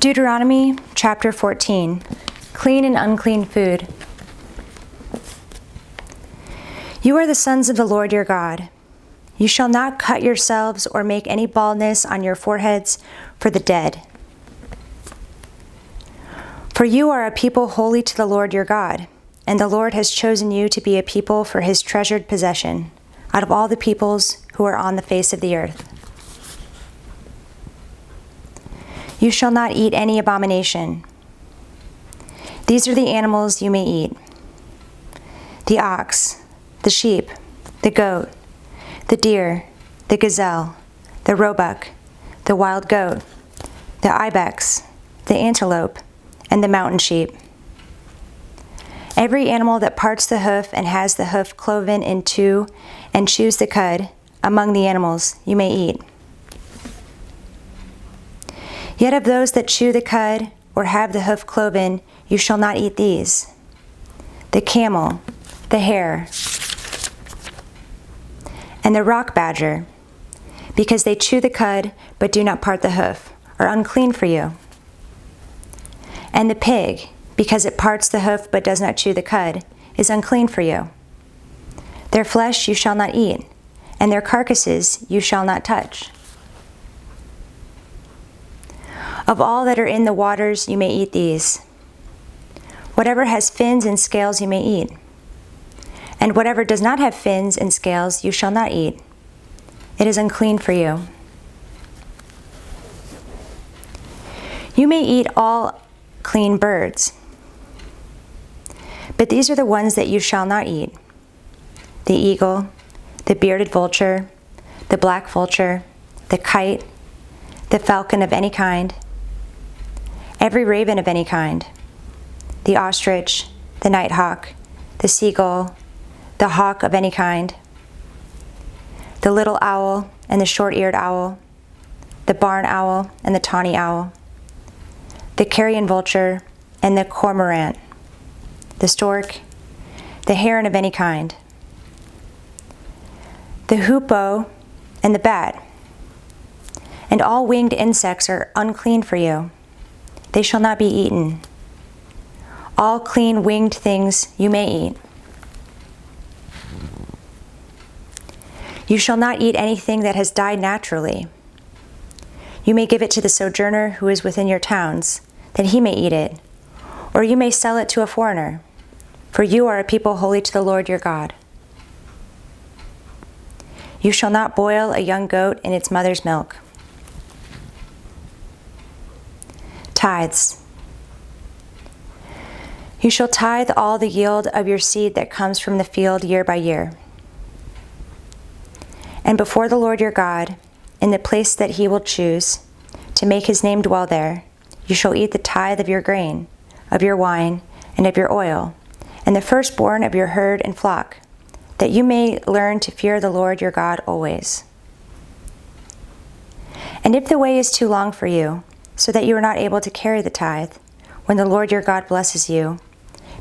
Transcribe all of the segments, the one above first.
Deuteronomy chapter 14, Clean and Unclean Food. You are the sons of the Lord your God. You shall not cut yourselves or make any baldness on your foreheads for the dead. For you are a people holy to the Lord your God, and the Lord has chosen you to be a people for his treasured possession out of all the peoples who are on the face of the earth. You shall not eat any abomination. These are the animals you may eat: the ox, the sheep, the goat, the deer, the gazelle, the roebuck, the wild goat, the ibex, the antelope, and the mountain sheep. Every animal that parts the hoof and has the hoof cloven in two and chews the cud, among the animals you may eat. Yet of those that chew the cud or have the hoof cloven, you shall not eat these: the camel, the hare, and the rock badger, because they chew the cud but do not part the hoof, are unclean for you. And the pig, because it parts the hoof but does not chew the cud, is unclean for you. Their flesh you shall not eat, and their carcasses you shall not touch. Of all that are in the waters you may eat these. Whatever has fins and scales you may eat. And whatever does not have fins and scales you shall not eat. It is unclean for you. You may eat all clean birds. But these are the ones that you shall not eat: the eagle, the bearded vulture, the black vulture, the kite, the falcon of any kind, every raven of any kind, the ostrich, the nighthawk, the seagull, the hawk of any kind, the little owl and the short-eared owl, the barn owl and the tawny owl, the carrion vulture and the cormorant, the stork, the heron of any kind, the hoopoe and the bat. And all winged insects are unclean for you. They shall not be eaten. All clean winged things you may eat. You shall not eat anything that has died naturally. You may give it to the sojourner who is within your towns, that he may eat it, or you may sell it to a foreigner, for you are a people holy to the Lord your God. You shall not boil a young goat in its mother's milk. Tithes. You shall tithe all the yield of your seed that comes from the field year by year. And before the Lord your God, in the place that he will choose, to make his name dwell there, you shall eat the tithe of your grain, of your wine, and of your oil, and the firstborn of your herd and flock, that you may learn to fear the Lord your God always. And if the way is too long for you, so that you are not able to carry the tithe, when the Lord your God blesses you,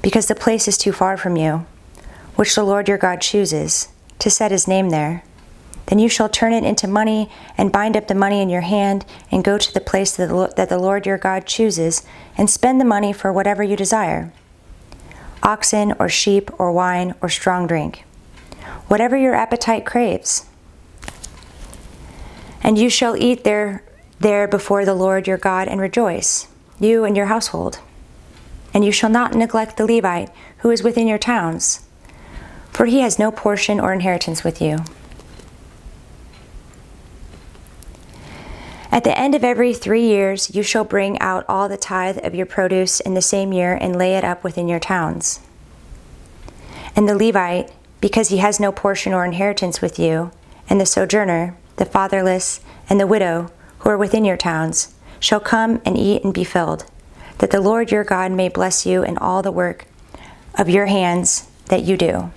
because the place is too far from you, which the Lord your God chooses, to set his name there, then you shall turn it into money and bind up the money in your hand and go to the place that the Lord your God chooses and spend the money for whatever you desire: oxen or sheep or wine or strong drink, whatever your appetite craves. And you shall eat there before the Lord your God and rejoice, you and your household. And you shall not neglect the Levite who is within your towns, for he has no portion or inheritance with you. At the end of every 3 years you shall bring out all the tithe of your produce in the same year and lay it up within your towns. And the Levite, because he has no portion or inheritance with you, and the sojourner, the fatherless, and the widow, who are within your towns, shall come and eat and be filled, that the Lord your God may bless you in all the work of your hands that you do.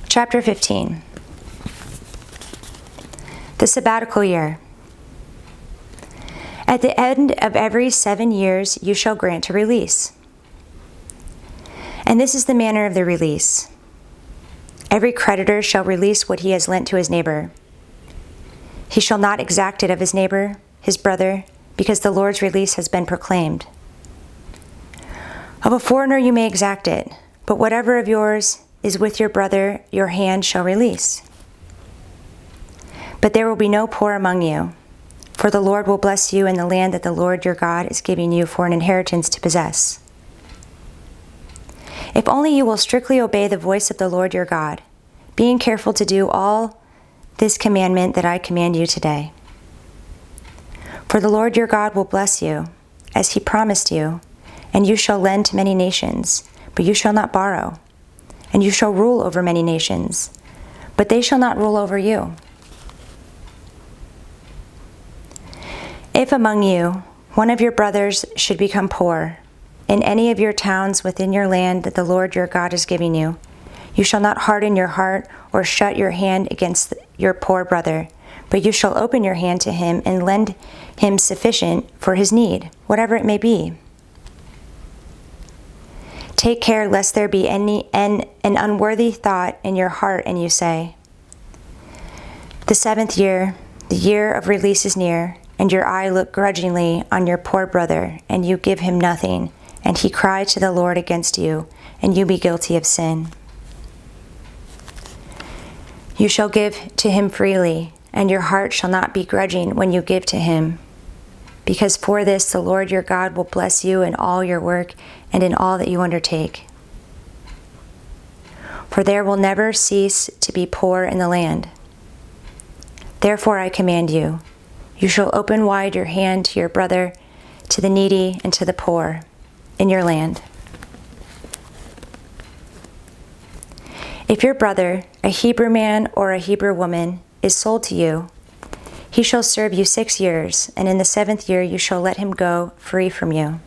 Chapter 15. The Sabbatical year. At the end of every 7 years, you shall grant a release. And this is the manner of the release. Every creditor shall release what he has lent to his neighbor. He shall not exact it of his neighbor, his brother, because the Lord's release has been proclaimed. Of a foreigner you may exact it, but whatever of yours is with your brother, your hand shall release. But there will be no poor among you, for the Lord will bless you in the land that the Lord your God is giving you for an inheritance to possess. If only you will strictly obey the voice of the Lord your God, being careful to do all this commandment that I command you today. For the Lord your God will bless you, as he promised you, and you shall lend to many nations, but you shall not borrow. And you shall rule over many nations, but they shall not rule over you. If among you one of your brothers should become poor, in any of your towns within your land that the Lord your God is giving you, you shall not harden your heart or shut your hand against your poor brother, but you shall open your hand to him and lend him sufficient for his need, whatever it may be. Take care lest there be an unworthy thought in your heart, and you say, the 7th year, the year of release is near, and your eye look grudgingly on your poor brother, and you give him nothing, and he cry to the Lord against you, and you be guilty of sin. You shall give to him freely, and your heart shall not be grudging when you give to him. Because for this the Lord your God will bless you in all your work and in all that you undertake. For there will never cease to be poor in the land. Therefore I command you, you shall open wide your hand to your brother, to the needy, and to the poor in your land. If your brother, a Hebrew man or a Hebrew woman, is sold to you, he shall serve you 6 years, and in the 7th year you shall let him go free from you.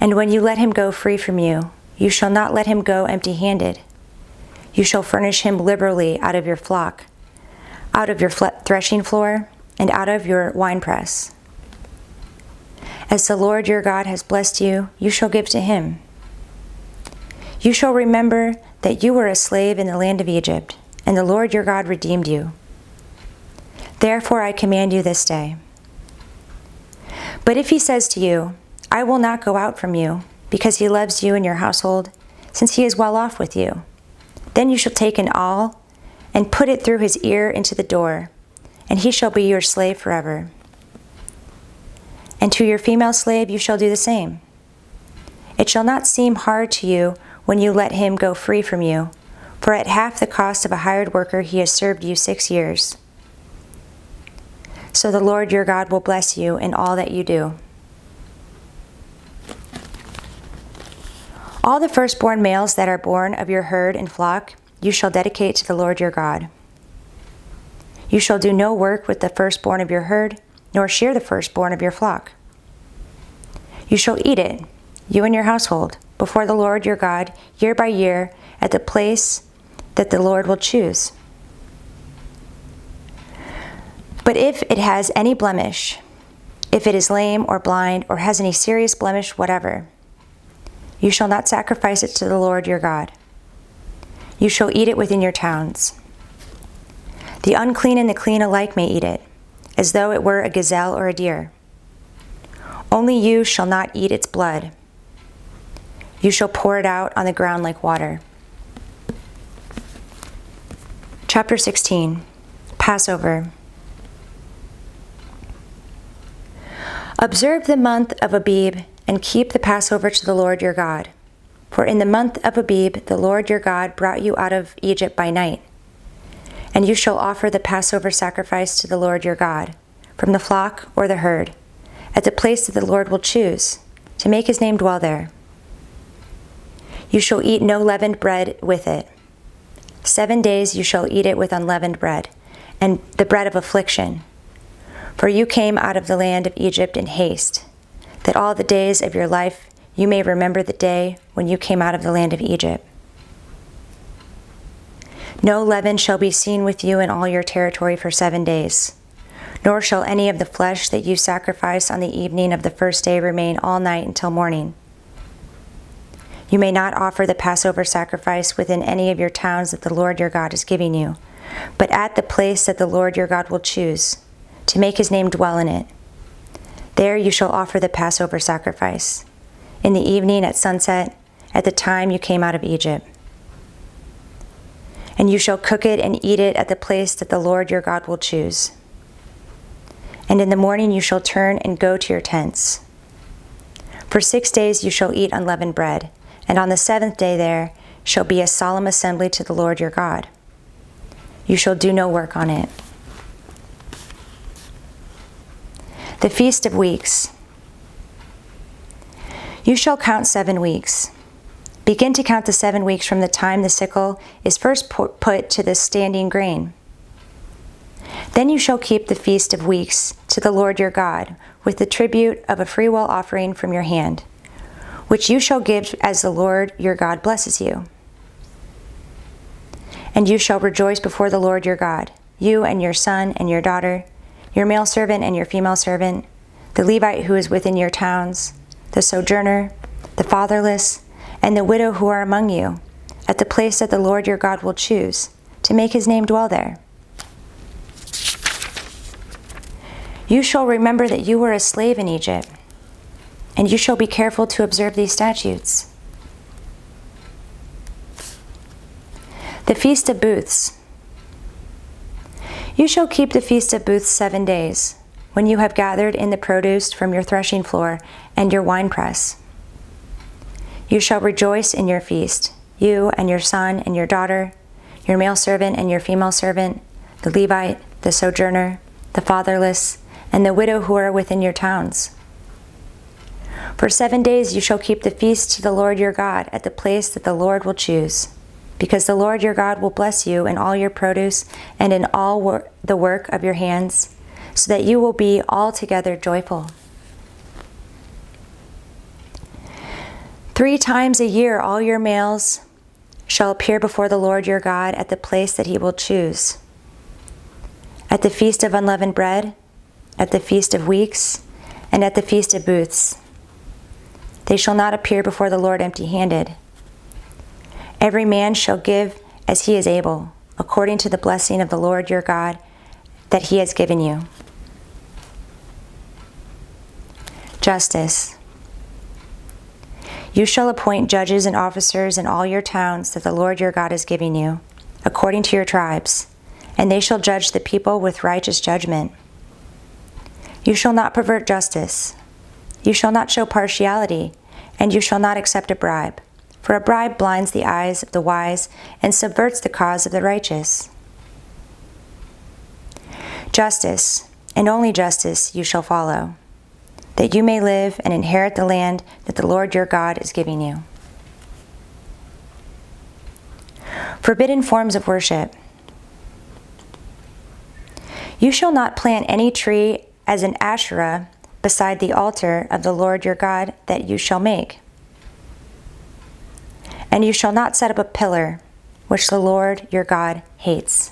And when you let him go free from you, you shall not let him go empty-handed. You shall furnish him liberally out of your flock, out of your threshing floor, and out of your winepress. As the Lord your God has blessed you, you shall give to him. You shall remember that you were a slave in the land of Egypt, and the Lord your God redeemed you. Therefore I command you this day. But if he says to you, I will not go out from you, because he loves you and your household, since he is well off with you, then you shall take an awl and put it through his ear into the door, and he shall be your slave forever. And to your female slave you shall do the same. It shall not seem hard to you when you let him go free from you, for at half the cost of a hired worker he has served you 6 years. So the Lord your God will bless you in all that you do. All the firstborn males that are born of your herd and flock you shall dedicate to the Lord your God. You shall do no work with the firstborn of your herd, nor shear the firstborn of your flock. You shall eat it, you and your household, before the Lord your God, year by year, at the place that the Lord will choose. But if it has any blemish, if it is lame or blind or has any serious blemish whatever, you shall not sacrifice it to the Lord your God. You shall eat it within your towns. The unclean and the clean alike may eat it, as though it were a gazelle or a deer. Only you shall not eat its blood. You shall pour it out on the ground like water. Chapter 16, Passover. Observe the month of Abib and keep the Passover to the Lord your God. For in the month of Abib the Lord your God brought you out of Egypt by night. And you shall offer the Passover sacrifice to the Lord your God, from the flock or the herd, at the place that the Lord will choose, to make his name dwell there. You shall eat no leavened bread with it. 7 days you shall eat it with unleavened bread, and the bread of affliction. For you came out of the land of Egypt in haste, that all the days of your life you may remember the day when you came out of the land of Egypt. No leaven shall be seen with you in all your territory for 7 days. Nor shall any of the flesh that you sacrifice on the evening of the first day remain all night until morning. You may not offer the Passover sacrifice within any of your towns that the Lord your God is giving you, but at the place that the Lord your God will choose, to make his name dwell in it. There you shall offer the Passover sacrifice, in the evening at sunset, at the time you came out of Egypt. And you shall cook it and eat it at the place that the Lord your God will choose. And in the morning you shall turn and go to your tents. For 6 days you shall eat unleavened bread, and on the 7th day there shall be a solemn assembly to the Lord your God. You shall do no work on it. The Feast of Weeks. You shall count 7 weeks. Begin to count the 7 weeks from the time the sickle is first put to the standing grain. Then you shall keep the Feast of Weeks to the Lord your God, with the tribute of a freewill offering from your hand, which you shall give as the Lord your God blesses you. And you shall rejoice before the Lord your God, you and your son and your daughter, your male servant and your female servant, the Levite who is within your towns, the sojourner, the fatherless, and the widow who are among you, at the place that the Lord your God will choose, to make his name dwell there. You shall remember that you were a slave in Egypt, and you shall be careful to observe these statutes. The Feast of Booths. You shall keep the Feast of Booths 7 days, when you have gathered in the produce from your threshing floor and your winepress. You shall rejoice in your feast, you and your son and your daughter, your male servant and your female servant, the Levite, the sojourner, the fatherless, and the widow who are within your towns. For 7 days you shall keep the feast to the Lord your God at the place that the Lord will choose, because the Lord your God will bless you in all your produce and in all the work of your hands, so that you will be altogether joyful. 3 times a year all your males shall appear before the Lord your God at the place that he will choose, at the Feast of Unleavened Bread, at the Feast of Weeks, and at the Feast of Booths. They shall not appear before the Lord empty-handed. Every man shall give as he is able, according to the blessing of the Lord your God that he has given you. Justice. You shall appoint judges and officers in all your towns that the Lord your God is giving you, according to your tribes, and they shall judge the people with righteous judgment. You shall not pervert justice. You shall not show partiality, and you shall not accept a bribe, for a bribe blinds the eyes of the wise and subverts the cause of the righteous. Justice, and only justice, you shall follow, that you may live and inherit the land that the Lord your God is giving you. Forbidden forms of worship. You shall not plant any tree as an Asherah beside the altar of the Lord your God that you shall make. And you shall not set up a pillar, which the Lord your God hates.